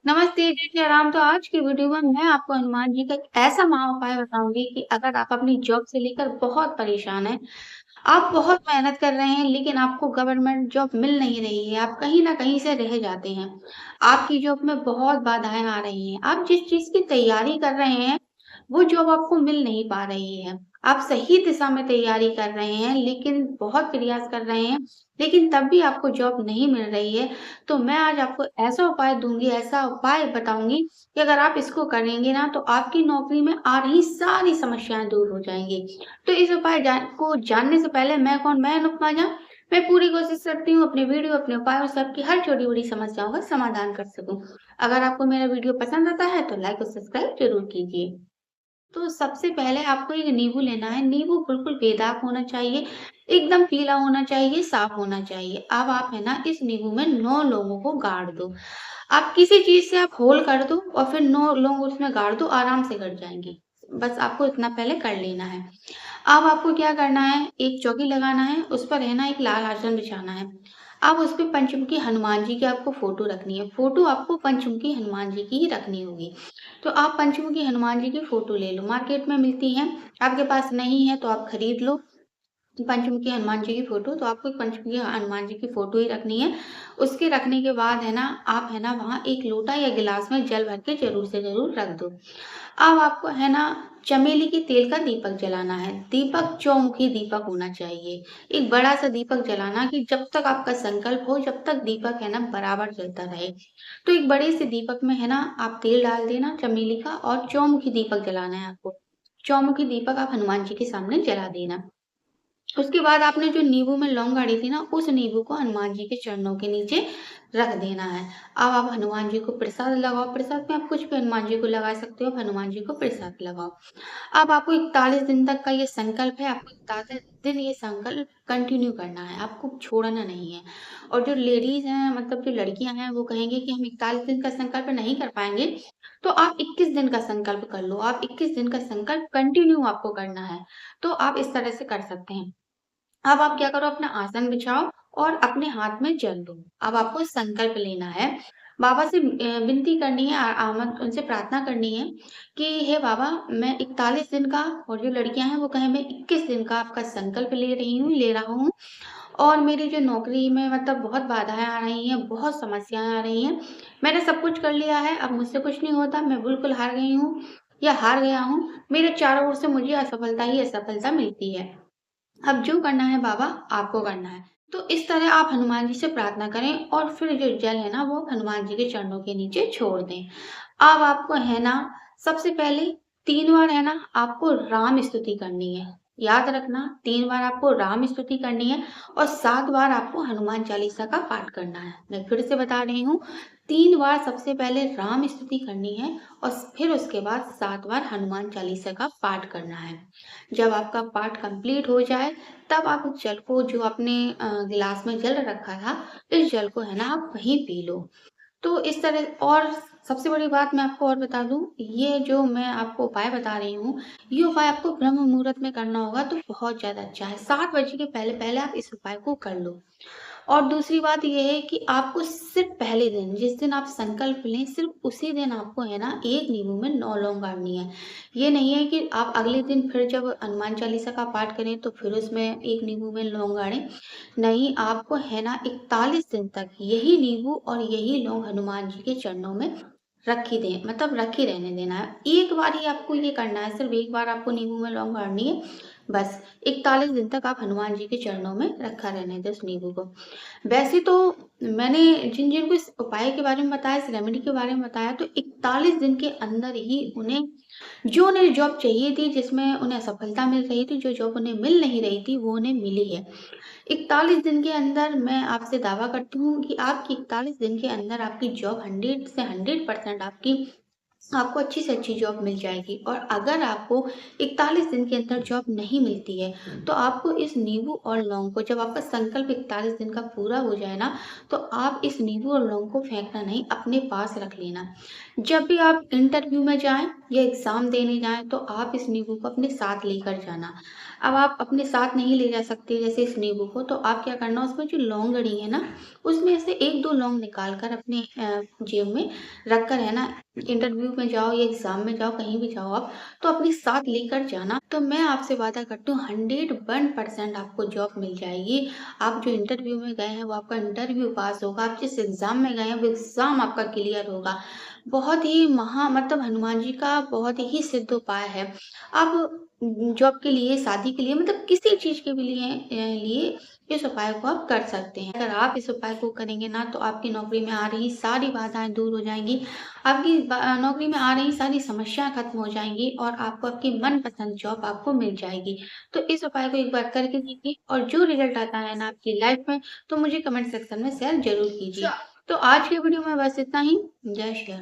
नमस्ते, जय श्री राम। तो आज की वीडियो में मैं आपको हनुमान जी का एक ऐसा महा-उपाय बताऊँगी कि अगर आप अपनी जॉब से लेकर बहुत परेशान हैं, आप बहुत मेहनत कर रहे हैं लेकिन आपको गवर्नमेंट जॉब मिल नहीं रही है, आप कहीं न कहीं से रह जाते हैं। आपकी जॉब में बहुत बाधाएँ आ रही हैं, आप जिस चीज़ की तैयारी कर रहे हैं, वो जॉब आपको मिल नहीं पा रही है। आप सही दिशा में तैयारी कर रहे हैं लेकिन बहुत प्रयास कर रहे हैं, लेकिन तब भी आपको जॉब नहीं मिल रही है। तो मैं आज आपको ऐसा उपाय दूँगी, ऐसा उपाय बताऊँगी कि अगर आप इसको करेंगे ना तो आपकी नौकरी में आ रही सारी समस्याएँ दूर हो जाएँगी। तो इस उपाय को जानने से पहले मैं कौन? मैं अनुपमा झा। मैं पूरी कोशिश करती हूँ अपने वीडियो, अपने उपायों से आपकी हर छोटी-बड़ी समस्याओं का समाधान कर सकूँ। अगर आपको मेरा वीडियो पसंद आता है तो लाइक और सब्सक्राइब ज़रूर कीजिए। तो सबसे पहले आपको एक नींबू लेना है। नींबू बिल्कुल बेदाग होना चाहिए, एकदम पीला होना चाहिए, साफ होना चाहिए। अब आप है ना इस नींबू में 9 लौंगों को गाड़ दो। आप किसी चीज़ से आप होल कर दो और फिर 9 लौंग उसमें गाड़ दो, आराम से गड़ जाएँगे। बस आपको इतना पहले कर लेना है। अब आपको क्या करना है, एक चौकी लगाना है, उस पर है ना एक लाल आसन बिछाना है। अब उस पे पंचमुखी हनुमान जी की आपको फ़ोटो रखनी है। फ़ोटो आपको पंचमुखी हनुमान जी की ही रखनी होगी। तो आप पंचमुखी हनुमान जी की फ़ोटो ले लो, मार्केट में मिलती हैं। आपके पास नहीं है तो आप खरीद लो। पंचमुखी हनुमान जी की फ़ोटो, तो आपको पंचमुखी हनुमान जी की फ़ोटो ही रखनी है। उसके रखने के बाद है ना, आप है ना वहाँ एक लोटा या गिलास में जल भर के ज़रूर से ज़रूर रख दो। अब आपको है ना चमेली के तेल का दीपक जलाना है। दीपक चौमुखी दीपक होना चाहिए। एक बड़ा-सा दीपक जलाना कि जब तक आपका संकल्प हो, जब तक दीपक है ना बराबर जलता रहे। तो एक बड़े से दीपक में है ना आप तेल डाल देना चमेली का और चौमुखी दीपक जलाना है आपको। चौमुखी दीपक आप हनुमान जी के सामने जला देना। उसके बाद आपने जो नींबू में लौंग गाड़ी थी ना, उस नींबू को हनुमान जी के चरणों के नीचे रख देना है। अब आप हनुमान जी को प्रसाद लगाओ, प्रसाद में आप कुछ भी हनुमान जी को लगा सकते हो, आप हनुमान जी को प्रसाद लगाओ। अब आपको 41 दिन तक का ये संकल्प है, आपको 41 दिन ये संकल्प कंटिन्यू करना है, आपको छोड़ना नहीं है। और जो लेडीज़ हैं मतलब जो लड़कियाँ हैं, वो कहेंगे कि हम 41 दिन का संकल्प नहीं कर पाएँगे, तो आप 21 दिन का संकल्प कर लो। आप 21 दिन का संकल्प कंटिन्यू आपको करना है, तो आप इस तरह से कर सकते हैं। अब आप क्या करो अपना आसन बिछाओ और अपने हाथ में जल लो। अब आपको संकल्प लेना है। बाबा से विनती करनी है उनसे प्रार्थना करनी है कि हे बाबा मैं 41 दिन का और जो लड़कियाँ हैं वो कहें मैं 21 दिन का आपका संकल्प ले रही हूँ, ले रहा हूँ और मेरी जो नौकरी में मतलब बहुत बाधाएँ आ रही हैं, बहुत समस्याएँ आ रही हैं। मैंने सब कुछ कर लिया है, अब मुझसे कुछ नहीं होता, मैं बिल्कुल हार गई हूँ या हार गया हूँ। मेरे चारों ओर से मुझे असफलता ही असफलता मिलती है। अब जो करना है बाबा आपको करना है। तो इस तरह आप हनुमान जी से प्रार्थना करें और फिर जो जल है ना वो हनुमान जी के चरणों के नीचे छोड़ दें। अब आपको है ना सबसे पहले 3 बार है ना आपको राम स्तुति करनी है। याद रखना 3 बार आपको राम स्तुति करनी है और 7 बार आपको हनुमान चालीसा का पाठ करना है। मैं फिर से बता रही हूँ 3 बार सबसे पहले राम स्तुति करनी है और फिर उसके बाद 7 बार हनुमान चालीसा का पाठ करना है। जब आपका पाठ कंप्लीट हो जाए, तब आप उस जल को जो आपने गिलास में जल रखा था, इस जल को है ना आप वहीं पी लो। तो इस तरह और सबसे बड़ी बात मैं आपको और बता दूँ, ये जो मैं आपको उपाय बता रही हूँ, ये उपाय आपको ब्रह्म मुहूर्त में करना होगा तो बहुत ज़्यादा अच्छा है। 7 बजे के पहले-पहले आप इस उपाय को कर लो। और दूसरी बात ये है कि आपको सिर्फ़ पहले दिन, जिस दिन आप संकल्प लें, सिर्फ़ उसी दिन आपको है ना 1 नींबू में 9 लौंग गाड़नी है। ये नहीं है कि आप अगले दिन फिर जब हनुमान चालीसा का पाठ करें तो फिर उसमें 1 नींबू में लौंग गाड़ें। नहीं, आपको है ना 41 दिन तक यही नींबू और यही लौंग हनुमान जी के चरणों में रख ही दें मतलब रख ही रहने देना है। एक बार ही आपको ये करना है, सिर्फ़ एक बार आपको नींबू में लौंग गाड़नी है, बस 41 दिन तक आप हनुमान जी के चरणों में रखा रहने दें उस नींबू को। वैसे तो मैंने जिन-जिन को इस उपाय के बारे में बताया, इस रेमेडी के बारे में बताया, तो 41 दिन के अंदर ही उन्हें जॉब चाहिए थी, जिसमें उन्हें सफलता मिल रही थी, जो जॉब उन्हें मिल नहीं रही थी, वो उन्हें मिली है। 41 दिन के अंदर मैं आपसे दावा करती हूँ कि आपकी 41 दिन के अंदर आपकी जॉब 100 से 100% आपको अच्छी से अच्छी जॉब मिल जाएगी और अगर आपको 41 दिन के अंदर जॉब नहीं मिलती है, तो आपको इस नींबू और लौंग को जब आपका संकल्प 41 दिन का पूरा हो जाए ना, तो आप इस नींबू और लौंग को फेंकना नहीं, अपने पास रख लेना। जब भी आप इंटरव्यू में जाएँ या एग्ज़ाम देने जाएँ, तो आप इस नींबू को अपने साथ लेकर जाना। अब आप अपने साथ नहीं ले जा सकते जैसे इस नींबू को, तो आप क्या करना, उसमें जो लौंगड़ी है ना, उसमें से 1-2 लौंग निकाल कर अपने जेब में रख कर है ना, इंटरव्यू में जाओ या एग्ज़ाम में जाओ, कहीं भी जाओ आप, तो अपने साथ लेकर जाना। तो मैं आपसे वादा करती हूँ 101% आपको जॉब मिल जाएगी। आप जो इंटरव्यू में गए हैं, वो आपका इंटरव्यू पास होगा, आप जिस एग्ज़ाम में गए हैं, वो एग्ज़ाम आपका क्लियर होगा। बहुत ही मतलब हनुमान जी का बहुत ही सिद्ध उपाय है। आप जॉब के लिए, शादी के लिए, मतलब किसी चीज़ के भी लिए इस उपाय को आप कर सकते हैं। अगर आप इस उपाय को करेंगे ना, तो आपकी नौकरी में आ रही सारी बाधाएँ दूर हो जाएँगी। आपकी नौकरी में आ रही सारी समस्याएँ खत्म हो जाएँगी और आपको आपकी मनपसंद जॉब आपको मिल जाएगी। तो इस उपाय को एक बार करके देखिए और जो रिज़ल्ट आता है ना आपकी लाइफ़ में, तो मुझे कमेंट सेक्शन में शेयर ज़रूर कीजिए। तो आज की वीडियो में बस इतना ही। जय श्री राम।